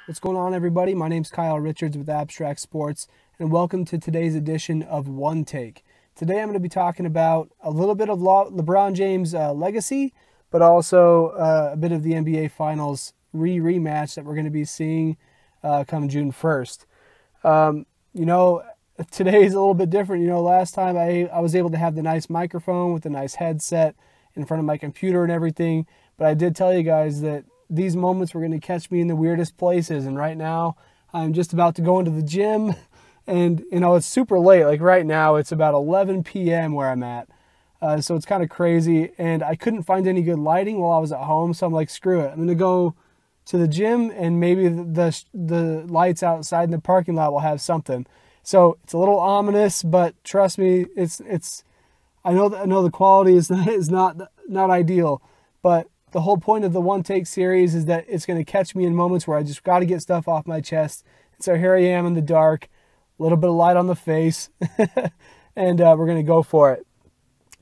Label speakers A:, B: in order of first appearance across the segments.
A: What's going on, everybody? My name's Kyle Richards with Abstract Sports, and welcome to today's edition of One Take. Today I'm going to be talking about a little bit of LeBron James' legacy, but also a bit of the NBA Finals re-rematch that we're going to be seeing come June 1st. Today is a little bit different. Last time I was able to have the nice microphone with the nice headset in front of my computer and everything, but I did tell you guys that these moments were going to catch me in the weirdest places. And right now I'm just about to go into the gym and, it's super late. Like right now it's about 11 p.m. where I'm at. So it's kind of crazy. And I couldn't find any good lighting while I was at home. So I'm like, screw it. I'm going to go to the gym and maybe the lights outside in the parking lot will have something. So it's a little ominous, but trust me, I know the quality is not ideal, but the whole point of the One Take series is that it's going to catch me in moments where I just got to get stuff off my chest. And so here I am in the dark, a little bit of light on the face, and we're going to go for it.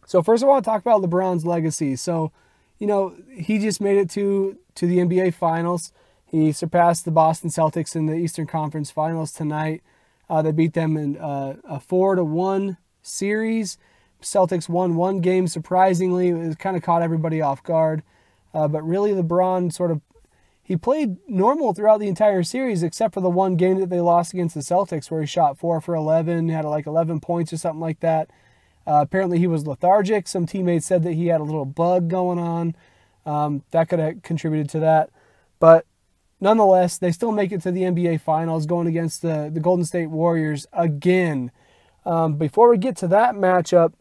A: So first I want to talk about LeBron's legacy. So, he just made it to the NBA Finals. He surpassed the Boston Celtics in the Eastern Conference Finals tonight. They beat them in a 4-1 series. Celtics won one game surprisingly. It kind of caught everybody off guard. But really, LeBron he played normal throughout the entire series, except for the one game that they lost against the Celtics, where he shot 4 for 11, had like 11 points or something like that. Apparently, he was lethargic. Some teammates said that he had a little bug going on. That could have contributed to that. But nonetheless, they still make it to the NBA Finals, going against the Golden State Warriors again. Before we get to that matchup,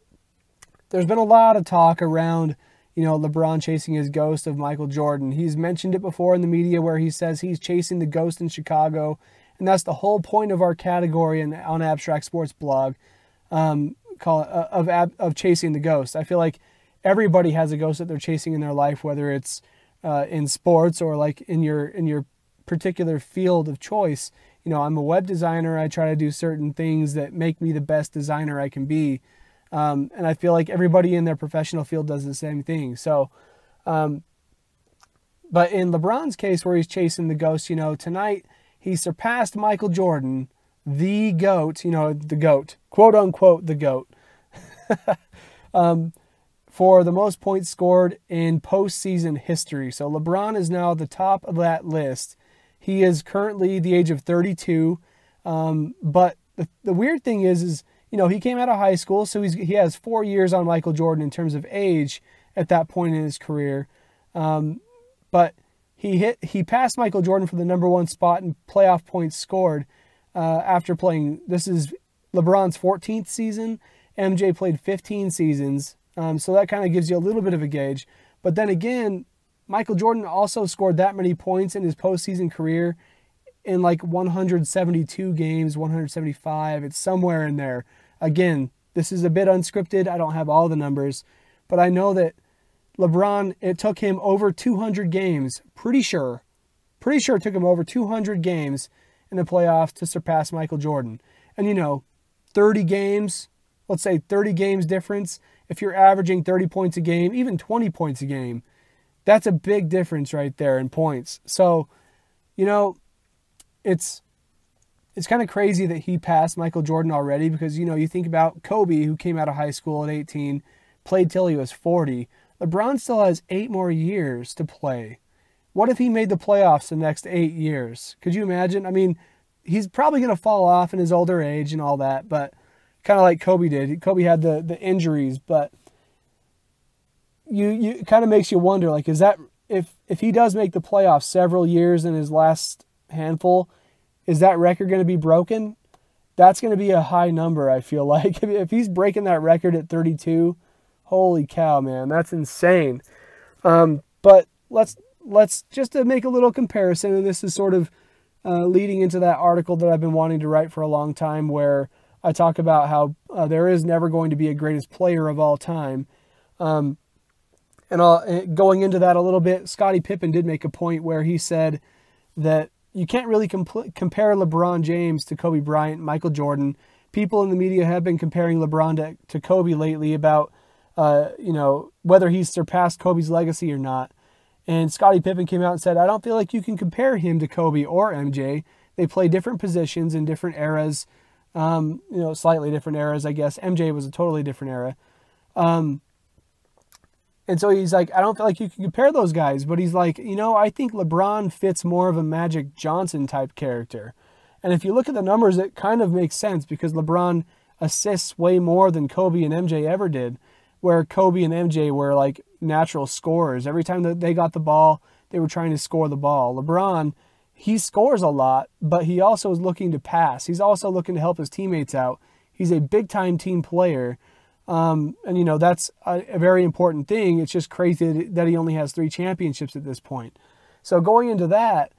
A: there's been a lot of talk around LeBron chasing his ghost of Michael Jordan. He's mentioned it before in the media where he says he's chasing the ghost in Chicago. And that's the whole point of our category on Abstract Sports blog, of chasing the ghost. I feel like everybody has a ghost that they're chasing in their life, whether it's in sports or like in your particular field of choice. I'm a web designer. I try to do certain things that make me the best designer I can be. And I feel like everybody in their professional field does the same thing. So, but in LeBron's case, where he's chasing the ghost, tonight he surpassed Michael Jordan, the GOAT, the GOAT, quote unquote, the GOAT, for the most points scored in postseason history. So LeBron is now at the top of that list. He is currently the age of 32. But the weird thing is he came out of high school, so he has 4 years on Michael Jordan in terms of age at that point in his career. But he passed Michael Jordan for the #1 spot in playoff points scored after playing. This is LeBron's 14th season. MJ played 15 seasons, so that kind of gives you a little bit of a gauge. But then again, Michael Jordan also scored that many points in his postseason career in like 172 games, 175. It's somewhere in there. Again, this is a bit unscripted. I don't have all the numbers, but I know that LeBron, it took him over 200 games. Pretty sure it took him over 200 games in the playoffs to surpass Michael Jordan. And 30 games, let's say 30 games difference. If you're averaging 30 points a game, even 20 points a game, that's a big difference right there in points. So, it's kind of crazy that he passed Michael Jordan already because, you think about Kobe, who came out of high school at 18, played till he was 40. LeBron still has 8 more years to play. What if he made the playoffs the next 8 years? Could you imagine? I mean, he's probably going to fall off in his older age and all that, but kind of like Kobe did. Kobe had the injuries, but it kind of makes you wonder, like, is that if he does make the playoffs several years in his last handful, is that record going to be broken? That's going to be a high number, I feel like. If he's breaking that record at 32, holy cow, man, that's insane. But let's just to make a little comparison, and this is sort of leading into that article that I've been wanting to write for a long time, where I talk about how there is never going to be a greatest player of all time. And going into that a little bit, Scottie Pippen did make a point where he said that you can't really compare LeBron James to Kobe Bryant, Michael Jordan. People in the media have been comparing LeBron to Kobe lately about, whether he's surpassed Kobe's legacy or not. And Scottie Pippen came out and said, I don't feel like you can compare him to Kobe or MJ. They play different positions in different eras, slightly different eras, I guess. MJ was a totally different era. And so he's like, I don't feel like you can compare those guys. But he's like, I think LeBron fits more of a Magic Johnson type character. And if you look at the numbers, it kind of makes sense because LeBron assists way more than Kobe and MJ ever did, where Kobe and MJ were like natural scorers. Every time that they got the ball, they were trying to score the ball. LeBron, he scores a lot, but he also is looking to pass. He's also looking to help his teammates out. He's a big-time team player. And, that's a very important thing. It's just crazy that he only has 3 championships at this point. So going into that,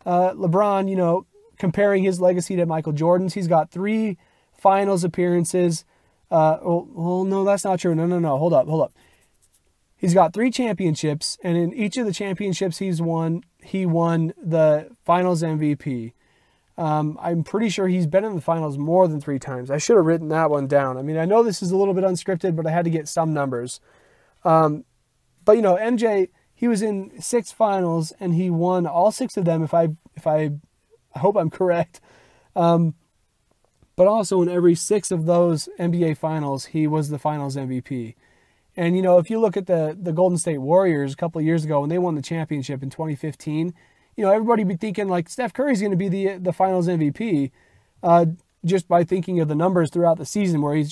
A: LeBron, comparing his legacy to Michael Jordan's, he's got 3 finals appearances. No, that's not true. No. Hold up. He's got 3 championships, and in each of the championships he won the finals MVP. I'm pretty sure he's been in the finals more than 3 times. I should have written that one down. I mean, I know this is a little bit unscripted, but I had to get some numbers. But MJ, he was in 6 finals, and he won all 6 of them, if I hope I'm correct. But also in every 6 of those NBA finals, he was the finals MVP. And, if you look at the Golden State Warriors a couple of years ago when they won the championship in 2015, everybody be thinking like Steph Curry's going to be the finals MVP just by thinking of the numbers throughout the season where he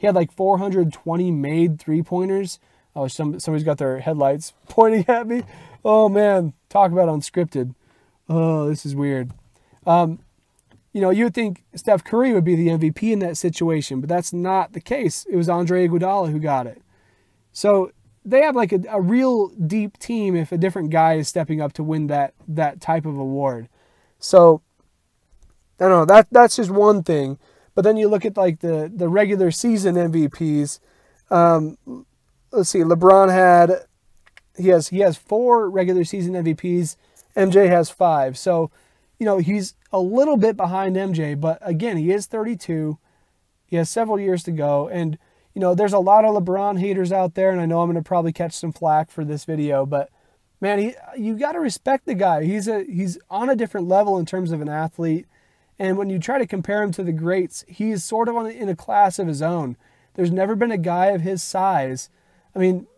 A: had like 420 made 3-pointers. Oh, somebody's got their headlights pointing at me. Oh, man, talk about unscripted. Oh, this is weird. You would think Steph Curry would be the MVP in that situation, but that's not the case. It was Andre Iguodala who got it. So they have like a real deep team if a different guy is stepping up to win that type of award. So I don't know, that's just one thing. But then you look at like the regular season MVPs. Let's see, LeBron he has 4 regular season MVPs. MJ has 5. So he's a little bit behind MJ, but again, he is 32. He has several years to go. And, there's a lot of LeBron haters out there, and I know I'm going to probably catch some flack for this video, but man, you got to respect the guy. He's on a different level in terms of an athlete. And when you try to compare him to the greats, he's sort of in a class of his own. There's never been a guy of his size. I mean,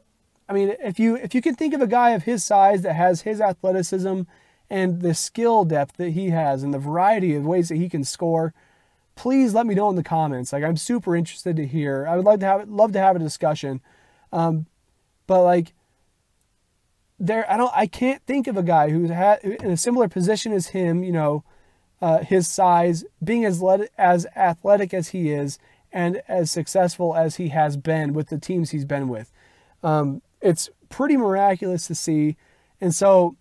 A: if you can think of a guy of his size that has his athleticism and the skill depth that he has and the variety of ways that he can score, please let me know in the comments. Like, I'm super interested to hear. I would love to have a discussion. But like, I can't think of a guy who's in a similar position as him, his size, being as athletic as he is and as successful as he has been with the teams he's been with. It's pretty miraculous to see. And so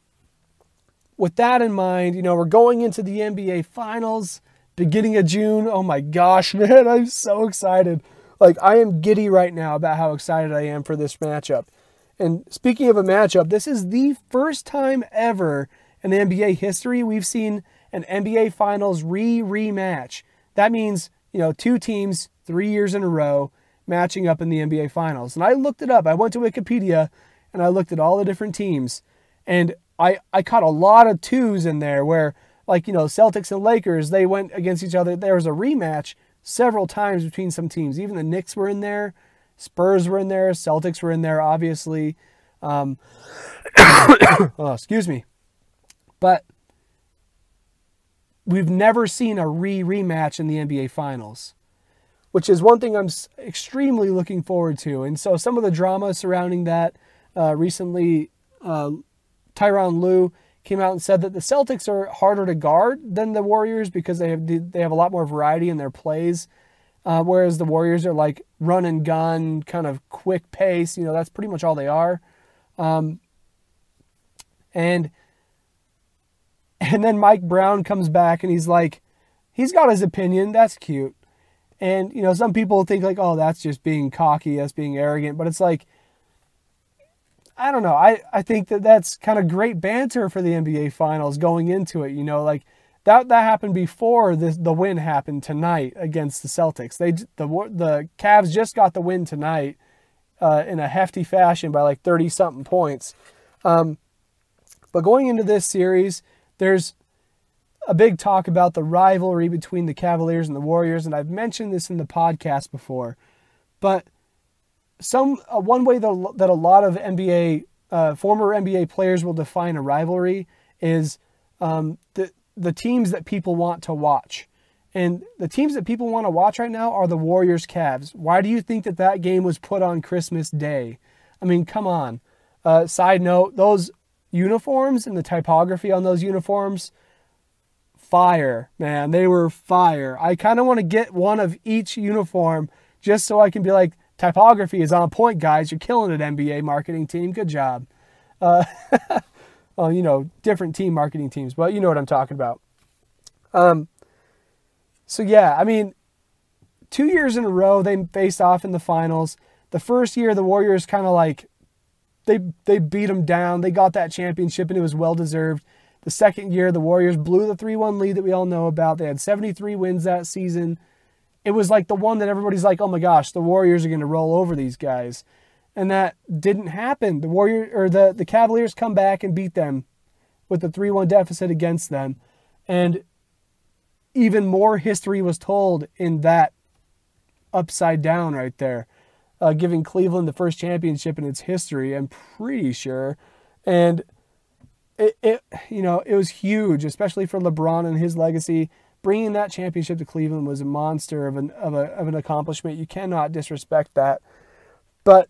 A: with that in mind, we're going into the NBA Finals, beginning of June. Oh my gosh, man, I'm so excited. Like, I am giddy right now about how excited I am for this matchup. And speaking of a matchup, this is the first time ever in NBA history we've seen an NBA Finals rematch. That means, 2 teams 3 years in a row matching up in the NBA Finals. And I looked it up. I went to Wikipedia and I looked at all the different teams. And I caught a lot of 2s in there where, like, Celtics and Lakers, they went against each other. There was a rematch several times between some teams. Even the Knicks were in there. Spurs were in there. Celtics were in there, obviously. Oh, excuse me. But we've never seen a rematch in the NBA Finals, which is one thing I'm extremely looking forward to. And so some of the drama surrounding that recently, Tyronn Lue came out and said that the Celtics are harder to guard than the Warriors because they have a lot more variety in their plays, whereas the Warriors are like run and gun, kind of quick pace. That's pretty much all they are. And then Mike Brown comes back and he's like, he's got his opinion. That's cute. And, some people think like, oh, that's just being cocky, that's being arrogant. But it's like, I don't know. I think that's kind of great banter for the NBA Finals going into it. Like that happened before the win happened tonight against the Celtics. The Cavs just got the win tonight in a hefty fashion by like 30-something points. But going into this series, there's a big talk about the rivalry between the Cavaliers and the Warriors, and I've mentioned this in the podcast before. But one way that a lot of former NBA players will define a rivalry is the teams that people want to watch. And the teams that people want to watch right now are the Warriors-Cavs. Why do you think that game was put on Christmas Day? I mean, come on. Side note, those uniforms and the typography on those uniforms, fire, man. They were fire. I kind of want to get one of each uniform just so I can be like, typography is on point, guys. You're killing it, NBA marketing team. Good job. Well, you know, different team marketing teams, but you know what I'm talking about. So yeah, I mean, 2 years in a row, they faced off in the finals. The first year, the Warriors kind of like, they beat them down. They got that championship, and it was well-deserved. The second year, the Warriors blew the 3-1 lead that we all know about. They had 73 wins that season. It was like the one that everybody's like, oh my gosh, the Warriors are going to roll over these guys. And that didn't happen. The Cavaliers come back and beat them with the 3-1 deficit against them. And even more history was told in that upside down right there, giving Cleveland the first championship in its history, I'm pretty sure. And it was huge, especially for LeBron and his legacy. Bringing that championship to Cleveland was a monster of an accomplishment. You cannot disrespect that. But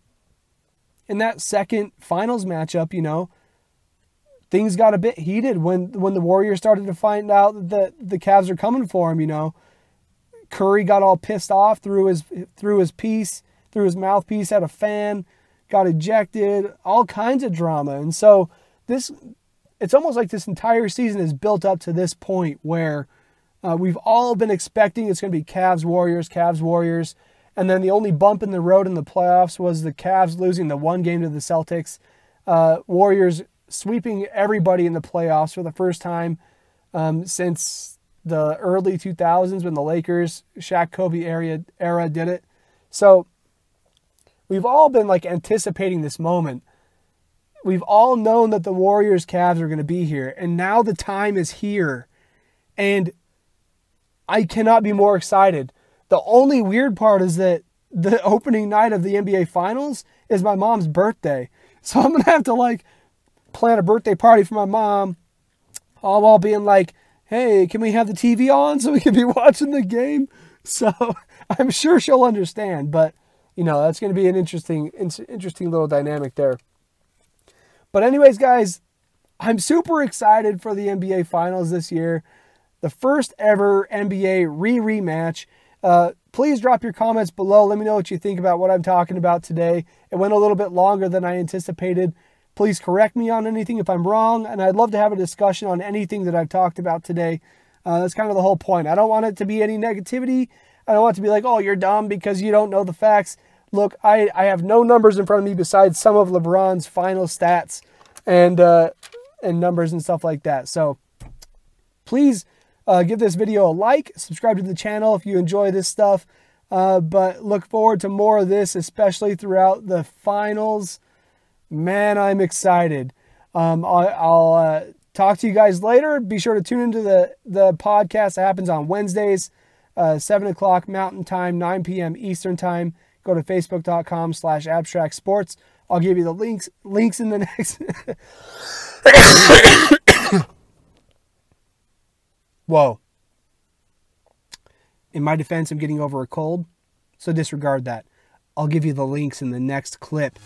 A: in that second finals matchup, you know, things got a bit heated when the Warriors started to find out that the Cavs are coming for him. You know, Curry got all pissed off, threw his mouthpiece at a fan, got ejected, all kinds of drama. And so it's almost like this entire season is built up to this point where we've all been expecting it's going to be Cavs, Warriors. And then the only bump in the road in the playoffs was the Cavs losing the one game to the Celtics. Warriors sweeping everybody in the playoffs for the first time since the early 2000s when the Lakers, Shaq, Kobe era did it. So we've all been like anticipating this moment. We've all known that the Warriors Cavs are going to be here, and now the time is here. And I cannot be more excited. The only weird part is that the opening night of the NBA Finals is my mom's birthday. So I'm going to have to like plan a birthday party for my mom, all while being like, hey, can we have the TV on so we can be watching the game? So I'm sure she'll understand, but you know, that's going to be an interesting little dynamic there. But anyways, guys, I'm super excited for the NBA Finals this year. The first ever NBA re-rematch. Please drop your comments below. Let me know what you think about what I'm talking about today. It went a little bit longer than I anticipated. Please correct me on anything if I'm wrong, and I'd love to have a discussion on anything that I've talked about today. That's kind of the whole point. I don't want it to be any negativity. I don't want it to be like, oh, you're dumb because you don't know the facts. Look, I have no numbers in front of me besides some of LeBron's final stats and numbers and stuff like that. So please give this video a like, subscribe to the channel if you enjoy this stuff. But look forward to more of this, especially throughout the finals. Man, I'm excited. I'll talk to you guys later. Be sure to tune into the podcast that happens on Wednesdays, 7 o'clock Mountain Time, 9 p.m. Eastern Time. Go to facebook.com/abstractsports. I'll give you the links in the next. Whoa. In my defense, I'm getting over a cold, so disregard that. I'll give you the links in the next clip.